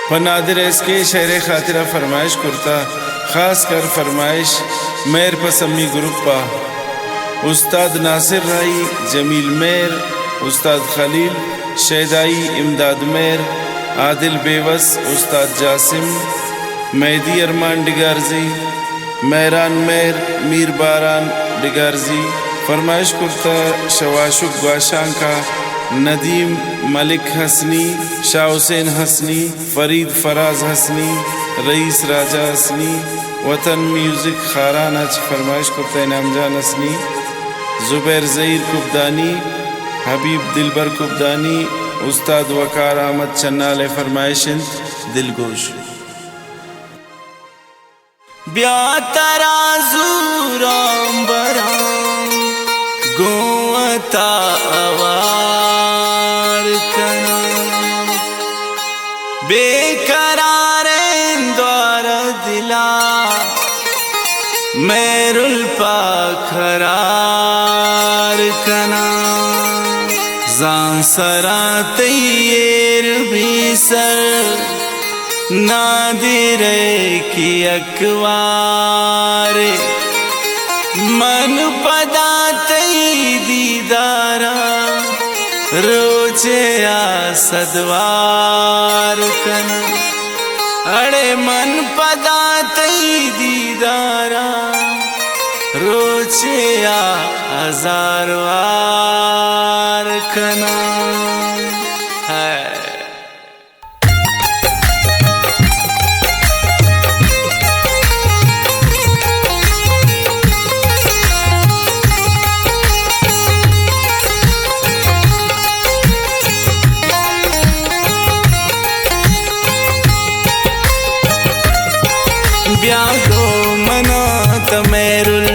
पनादिर इसके शेर खातिरा फरमाइश करता खास कर फरमाइश मेर पसमी ग्रुप पा उस्ताद नासिर राई जमील मेर उस्ताद खलील शैदाई इमदाद मेर आदिल बेवस उस्ताद जासिम मेहदी अरमान डिगारजी मेहरान मेर मीर बारान डिगारजी फरमाइश करता शवाशुक ग्वाशांका नदीम मलिक हसनी शाह हुसैन हसनी फरीद फराज हसनी रईस राजा हसनी वतन म्यूज़िक खाराना फरमाइश करता इनामजान हसनी ज़ुबैर ज़हीर कुब्दानी हबीब दिलबर कुब्दानी उस्ताद वकार अहमद चन्नाले फरमाइशन दिलगोश ब्यातरा ज़ूराम बराम गोवता अवार कना बेकरार द्वार दिला मेरुल पाखरार कना जान सरा तैयर भी सर नादिरे की अकवार मन पदा तई दीदारा रोचे आ सदवार कना अड़े मन पदा तई दीदारा रोचे आ हजार वार कना है। ब्यागो मना तमेरुल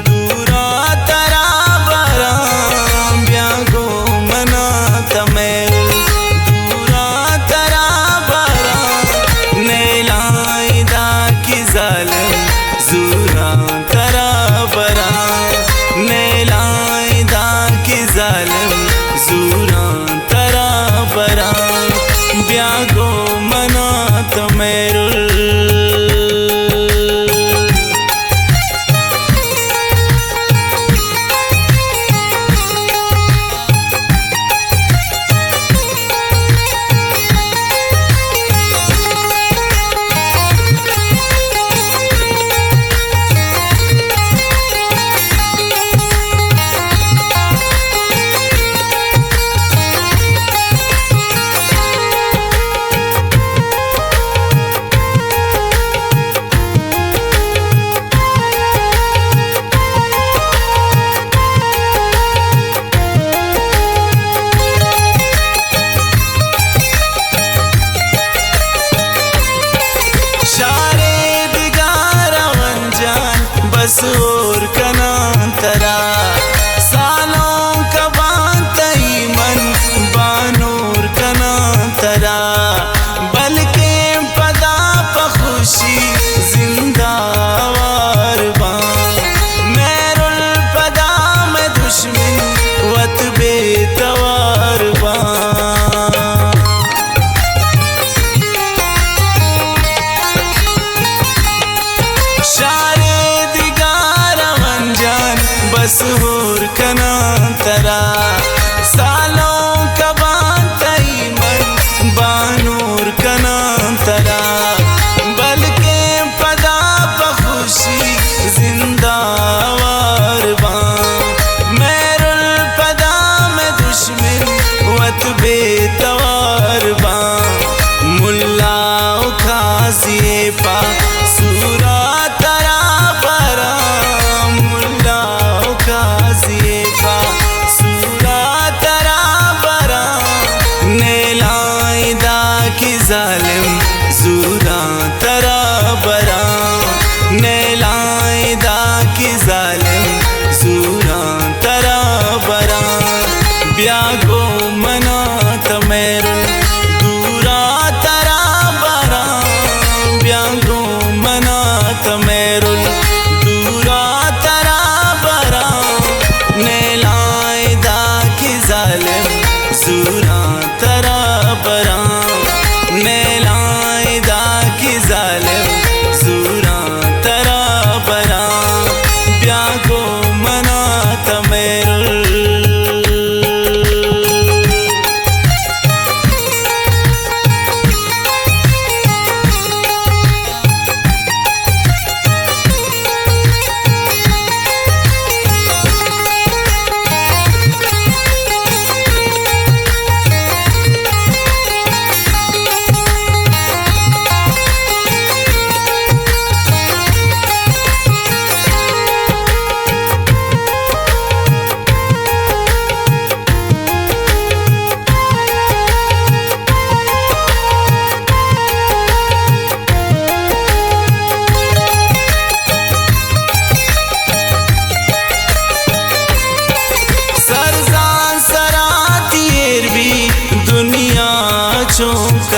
दूरा तरा बरा ब्यागो मना तमेरुल दूरा तरा बरा नेलाइदा की जालिम जूरा तरा बरा नेलाइदा की जालिम जूरा तरा बरा ब्यागो मना तमेरुल बस और कना तरा सालों का बातई मन बानूर कना तरा बल्कि पदा पखुशी जिंदावार बा मेरुल पदा में दुश्मन वत बेतवार बा बस होर कना तरा सालों का बातई मन बानूर कना तरा बल्कि पदा पखुशी जिंदावार बा मेरुल पदा में दुश्मन वत बेतवार बा मुल्ला खासिए पा सूरा तरा बरा मुल्ला सूरा तरा बरा नेलाइदा की जालिम जूरा तरा बरा नेलाइदा की जालिम जूरा तरा बरा ब्यागो मना तमेरुल दूरा तरा बरा ब्यागो मना तमेरुल दूरा तरा बरा नेलाइदा की जालिम जूरा तरा बरा नेला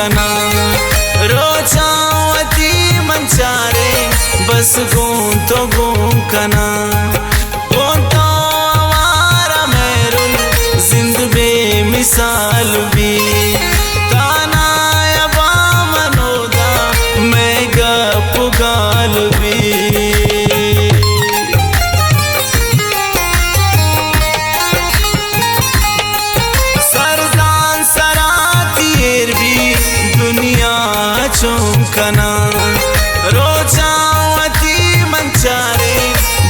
कना रोचावती मंचारे बस गूं तो गूं कना गोंतो आवारा मेरुल जिंद बेमिसाल भी ताना यबा मनोदा मैं गप गाल भी चौंकना रोचावती मंचारे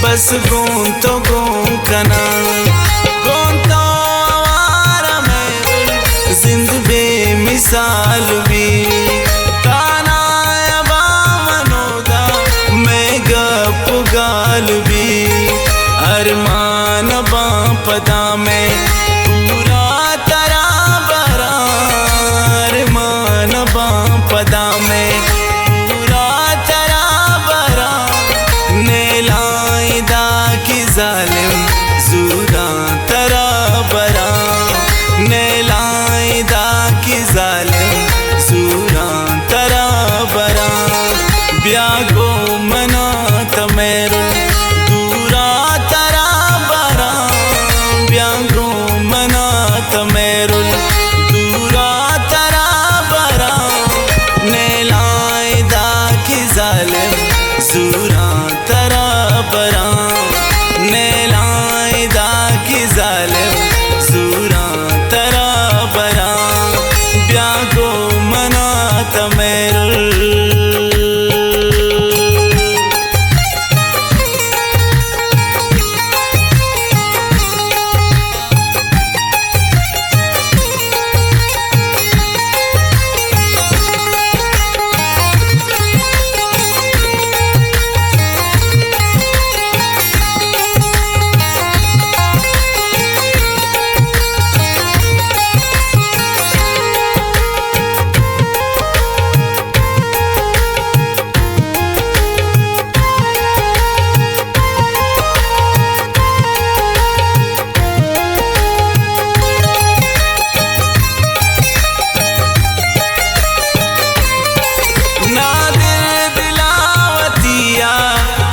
बस गूं तो गूं कना गोंतो आवारा मेरुल जिंद बेमिसाल भी ताना यबा मनोदा मैं गप गाल भी अरमान बा पदा में पूरा तरा बरा अरमान बा पदा में पूरा तरा बरा नेलाइदा की जालिम जूरा तरा बरा नेलाइदा की जालिम जूरा तरा बरा ब्यागो मना तमेरुल दूरा तरा बरा ब्यागो मना तमेरुल दूरा तरा बरा नेलाइदा की जालिम जूरा तरा बरा नेलाइदा की जालिम जूरा तरा बरा ब्यागो मना तमेरुल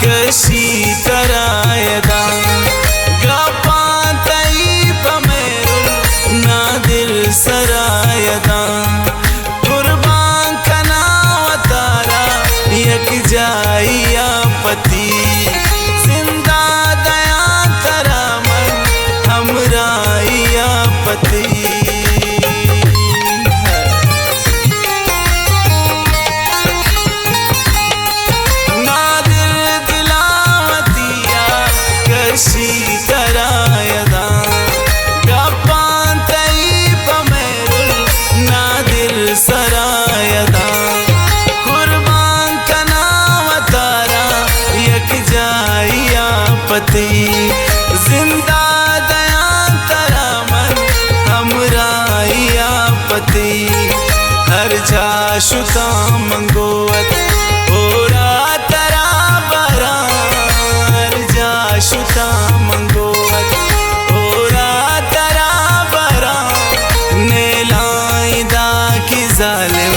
कशी तरायदा गपा तई पमेरुल नादिर सरायदा कुर्बान कना वतारा यक जाइया पति जिंदा दया तरा मन हमराइया पति तरायदा गपा तई पमेरुल नादिर सरायदा कुर्बान कना वतारा यक जाइया पति जिंदा दया तरा मन हमराइया पति हर जाशुता मंगोवत ओरा तरा बरा हर जाशुता मंगोवत ओरा तरा बरा नेलाइदा की जालिम